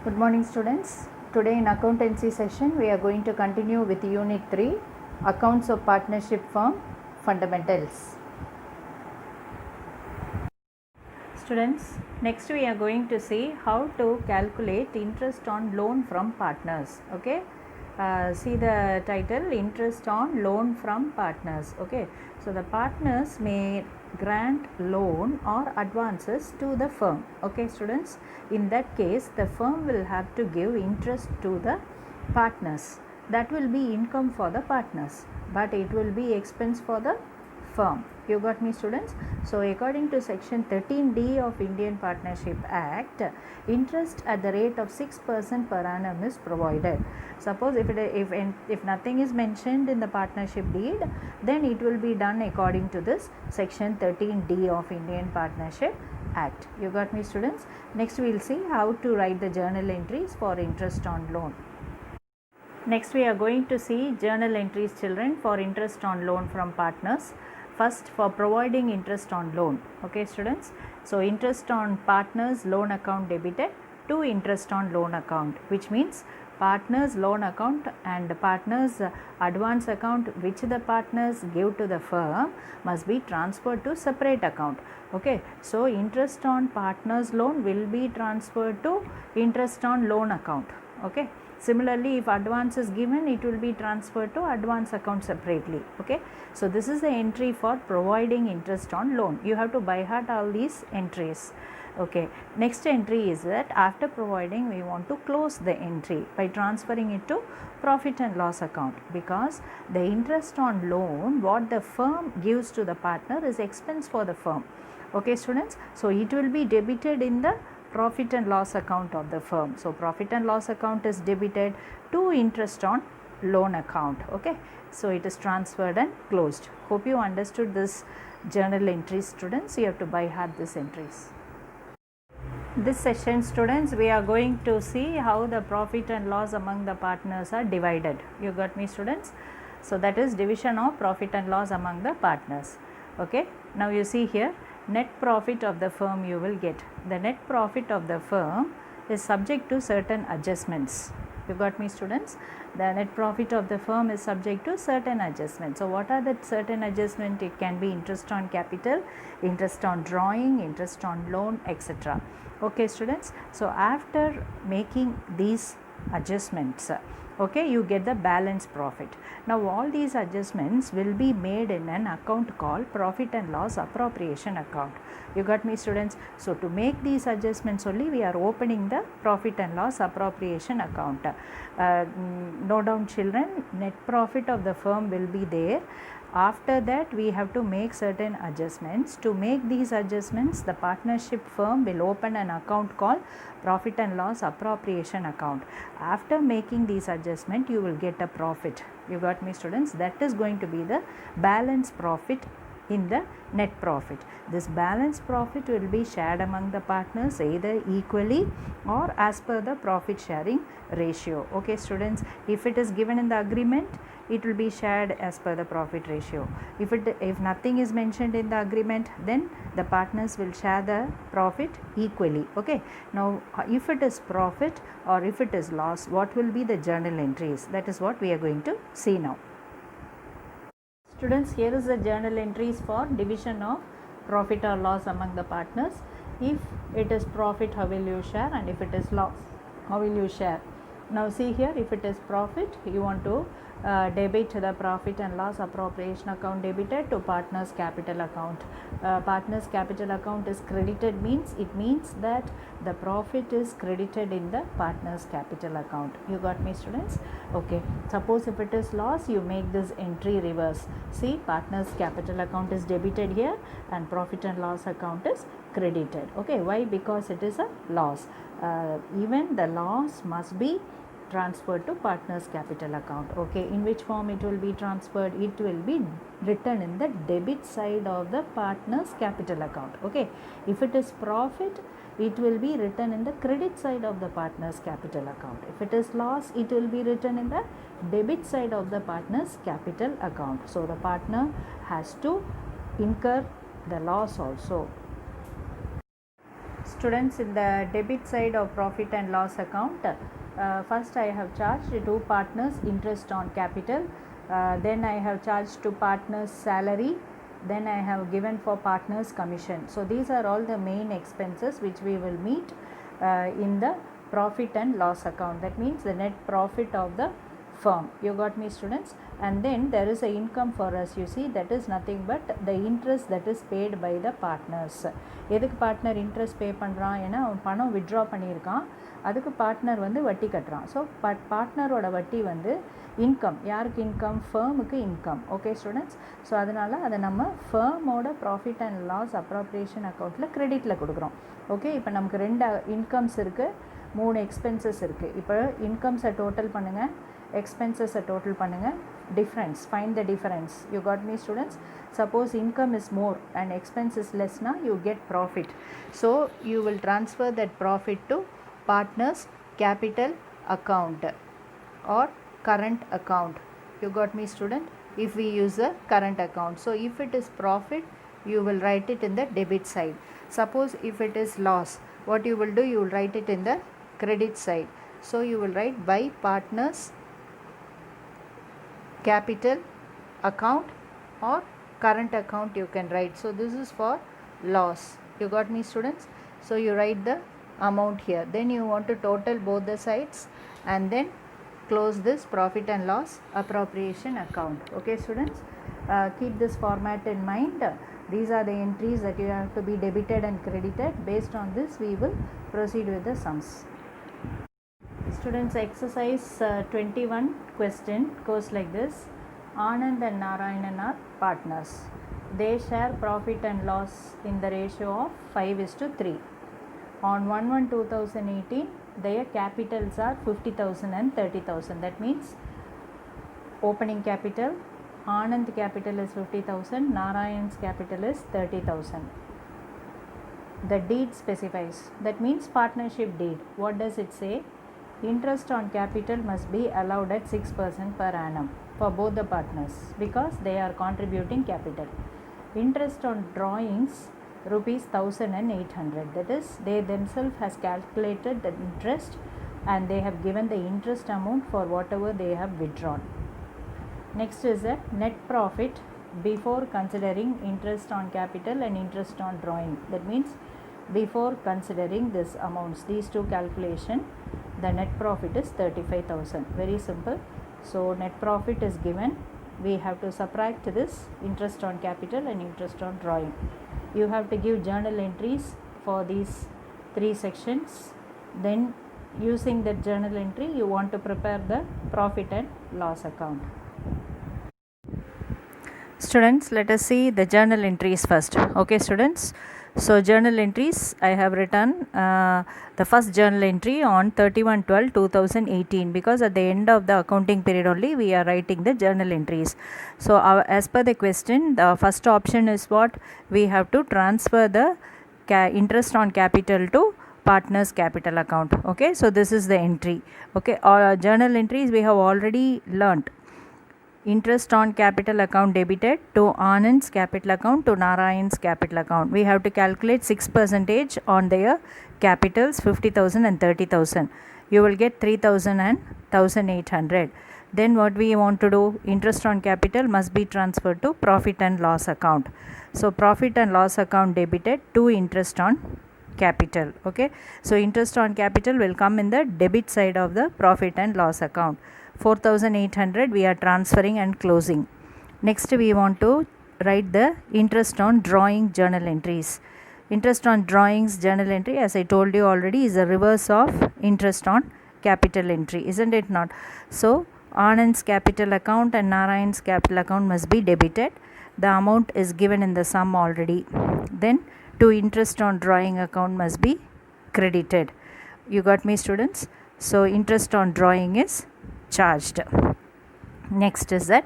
Good morning students. Today in accountancy session we are going to continue with unit 3 accounts of partnership firm fundamentals. Students, next we are going to see how to calculate interest on loan from partners. Okay, see the title, interest on loan from partners. Okay, so the partners may grant loan or advances to the firm. Okay students, in that case the firm will have to give interest to the partners. That will be income for the partners, but it will be expense for the firm. You got me students? So according to section 13D of Indian Partnership Act, interest at the rate of 6% per annum is provided. Suppose if nothing is mentioned in the partnership deed, then it will be done according to this section 13D of Indian Partnership Act. You got me students? Next we will see how to write the journal entries for interest on loan. Next we are going to see journal entries children for interest on loan from partners. First, for providing interest on loan. Okay students, so interest on partners loan account debited to interest on loan account, which means partners loan account and partners advance account which the partners give to the firm must be transferred to separate account. Okay, so interest on partners loan will be transferred to interest on loan account. Okay, similarly if advance is given, it will be transferred to advance account separately. Okay, so this is the entry for providing interest on loan. You have to by heart all these entries. Okay, next entry is that after providing we want to close the entry by transferring it to profit and loss account, because the interest on loan what the firm gives to the partner is expense for the firm. Okay students, so it will be debited in the profit and loss account of the firm. So profit and loss account is debited to interest on loan account. Okay, so it is transferred and closed. Hope you understood this journal entries students. You have to by heart these entries. This session students, we are going to see how the profit and loss among the partners are divided. You got me students? So that is division of profit and loss among the partners. Okay, now you see here, net profit of the firm you will get. The net profit of the firm is subject to certain adjustments. You got me students? The net profit of the firm is subject to certain adjustments. So what are the certain adjustments? It can be interest on capital, interest on drawing, interest on loan, etc. Okay students, so after making these adjustments, okay, you get the balance profit. Now all these adjustments will be made in an account called profit and loss appropriation account. You got me students? So to make these adjustments only we are opening the profit and loss appropriation account. Note down children, net profit of the firm will be there. After that we have to make certain adjustments. To make these adjustments, the partnership firm will open an account called profit and loss appropriation account. After making these adjustments, you will get a profit. You got me students? That is going to be the balance profit in the net profit. This balance profit will be shared among the partners either equally or as per the profit sharing ratio. Okay students, if it is given in the agreement, it will be shared as per the profit ratio. If nothing is mentioned in the agreement, then the partners will share the profit equally. Okay, now if it is profit or if it is loss, what will be the journal entries? That is what we are going to see now. Students, here is the journal entries for division of profit or loss among the partners. If it is profit, how will you share, and if it is loss, how will you share? Now see here, if it is profit, you want to debit the profit and loss appropriation account debited to partners capital account. Partners capital account is credited, means it means that the profit is credited in the partners capital account. You got me students? Okay, suppose if it is loss, you make this entry reverse. See, partners capital account is debited here and profit and loss account is credited. Okay, why? Because it is a loss. Even the loss must be transferred to partners capital account. Okay, in which form it will be transferred? It will be written in the debit side of the partners capital account. Okay, if it is profit, it will be written in the credit side of the partners capital account. If it is loss, it will be written in the debit side of the partners capital account. So the partner has to incur the loss also. Students, in the debit side of profit and loss account, first I have charged to partners interest on capital, then I have charged to partners salary, then I have given for partners commission. So these are all the main expenses which we will meet in the profit and loss account. That means the net profit of the firm. You got me, students? And then there is a income for us, you see, that is nothing but the interest that is paid by the partners. எதுக்கு partner interest பே பண்ணுறான்? ஏன்னா அவன் பணம் withdraw பண்ணியிருக்கான், அதுக்கு partner வந்து வட்டி கட்டுறான். ஸோ பார்ட்னரோட வட்டி வந்து இன்கம். யாருக்கு இன்கம்? ஃபேமுக்கு இன்கம். Okay students? ஸோ அதனால் அதை நம்ம ஃபேமோட ப்ராஃபிட் அண்ட் லாஸ் அப்ராப்ரியேஷன் அக்கௌண்ட்டில் கிரெடிட்டில் கொடுக்குறோம். ஓகே, இப்போ நமக்கு 2 இன்கம்ஸ் இருக்குது, 3 எக்ஸ்பென்சஸ் இருக்குது. இப்போ இன்கம்ஸை டோட்டல் பண்ணுங்கள், expenses total பண்ணுங்க, difference, find the difference. You got me, students? Suppose income is more and expense is less, na you get profit, so you will transfer that profit to partners capital account or current account. You got me, student? If we use a current account, so if it is profit, you will write it in the debit side. Suppose if it is loss, what you will do, you will write it in the credit side. So you will write by partners capital account or current account, you can write. So this is for loss. You got me, students? So you write the amount here, then you want to total both the sides and then close this profit and loss appropriation account. Okay students, keep this format in mind. These are the entries that you have to be debited and credited. Based on this we will proceed with the sums. Students, exercise 21 question goes like this. Anand and Narayanan are partners. They share profit and loss in the ratio of 5:3. On 1/1/2018, their capitals are 50,000 and 30,000. That means opening capital, Anand capital is 50,000, Narayan's capital is 30,000. The deed specifies, that means partnership deed. What does it say? Interest on capital must be allowed at 6% per annum for both the partners because they are contributing capital. Interest on drawings rupees 1,800. That is, they themselves has calculated the interest and they have given the interest amount for whatever they have withdrawn. Next is a net profit before considering interest on capital and interest on drawing. That means before considering this amounts, these two calculation, the net profit is 35,000. Very simple. So net profit is given, we have to subtract this interest on capital and interest on drawing. You have to give journal entries for these 3 sections. Then using that journal entry, you want to prepare the profit and loss account. Students, let us see the journal entries first. Okay students, so journal entries, I have written the first journal entry on 31/12/2018 because at the end of the accounting period only we are writing the journal entries. So as per the question, the first option is what? We have to transfer the interest on capital to partners capital account. Okay, so this is the entry. Okay, journal entries we have already learnt. Interest on capital account debited to Anand's capital account to Narayan's capital account. We have to calculate 6% on their capitals, 50,000 and 30,000. You will get 3,000 and 1,800. Then what we want to do? Interest on capital must be transferred to profit and loss account. So profit and loss account debited to interest on capital. Okay, so interest on capital will come in the debit side of the profit and loss account. 4,800 we are transferring and closing. Next we want to write the interest on drawing journal entries. Interest on drawings journal entry, as I told you already, is the reverse of interest on capital entry, isn't it not? So Anand's capital account and Narayan's capital account must be debited. The amount is given in the sum already. Then to interest on drawing account must be credited. You got me, students? So interest on drawing is charged. Next is that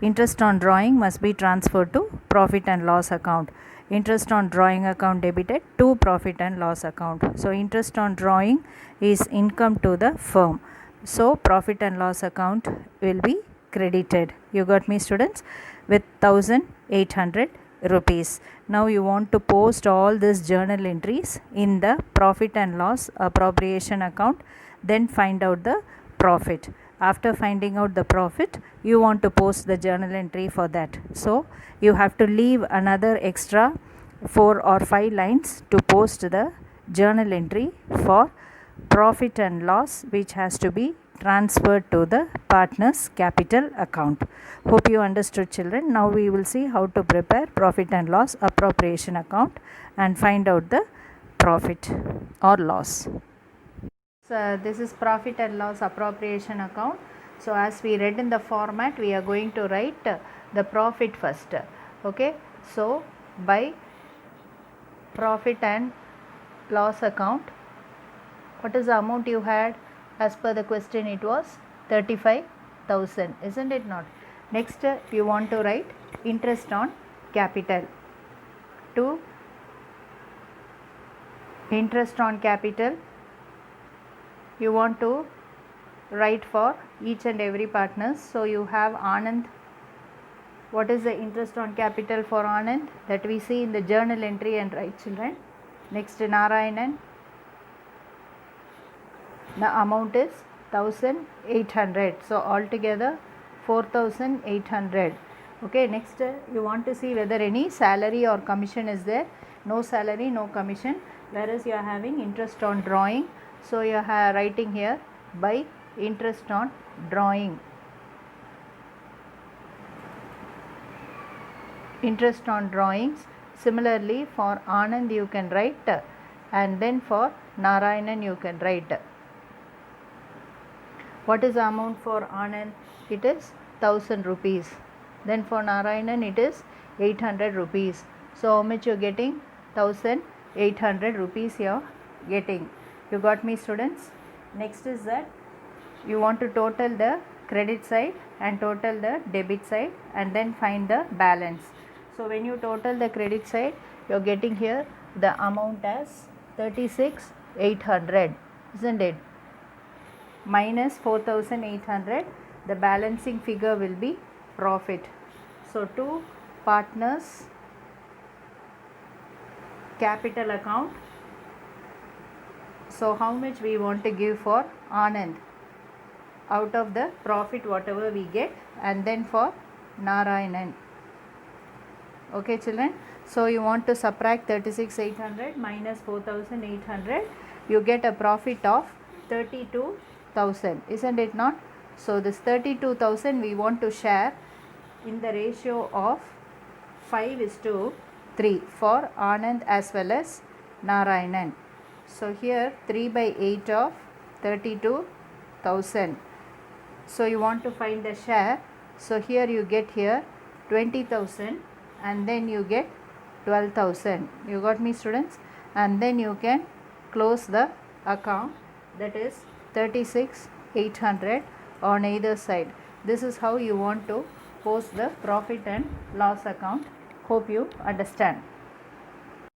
interest on drawing must be transferred to profit and loss account. Interest on drawing account debited to profit and loss account. So interest on drawing is income to the firm, so profit and loss account will be credited. You got me, students? With 1,800 rupees. Now you want to post all these journal entries in the profit and loss appropriation account, then find out the profit. After finding out the profit, you want to post the journal entry for that. So you have to leave another extra 4 or 5 lines to post the journal entry for profit and loss, which has to be transferred to the partner's capital account. Hope you understood, children. Now we will see how to prepare profit and loss appropriation account and find out the profit or loss. So this is profit and loss appropriation account. So as we read in the format, we are going to write the profit first. Okay, so by profit and loss account, what is the amount you had? As per the question, it was 35,000, isn't it not? Next, you want to write interest on capital. To interest on capital, you want to write for each and every partners. So you have Anand. What is the interest on capital for Anand? That we see in the journal entry and write, children. Next, Narayanan. The amount is 1,800. So altogether 4,800. Okay, next you want to see whether any salary or commission is there. No salary, no commission. Whereas you are having interest on drawing. So you are writing here by interest on drawing. Interest on drawings. Similarly, for Anand you can write, and then for Narayanan you can write. What is the amount for Anand? It is 1,000 rupees. Then for Narayanan it is 800 rupees. So how much you are getting? 1,800 rupees you are getting. You got me, students? Next is that you want to total the credit side and total the debit side and then find the balance. So when you total the credit side, you are getting here the amount as 36,800, isn't it? Minus 4,800, the balancing figure will be profit. So to partners capital account. So how much we want to give for Anand out of the profit whatever we get, and then for Narayanan. Okay, children. So you want to subtract 36,800 minus 4,800. You get a profit of 32,000, isn't it not? So this 32,000 we want to share in the ratio of 5:3 for Anand as well as Narayanan. So here 3/8 of 32,000. So you want to find the share. So here you get here 20,000 and then you get 12,000. You got me, students? And then you can close the account, that is 36,800 on either side. This is how you want to post the profit and loss account. Hope you understand.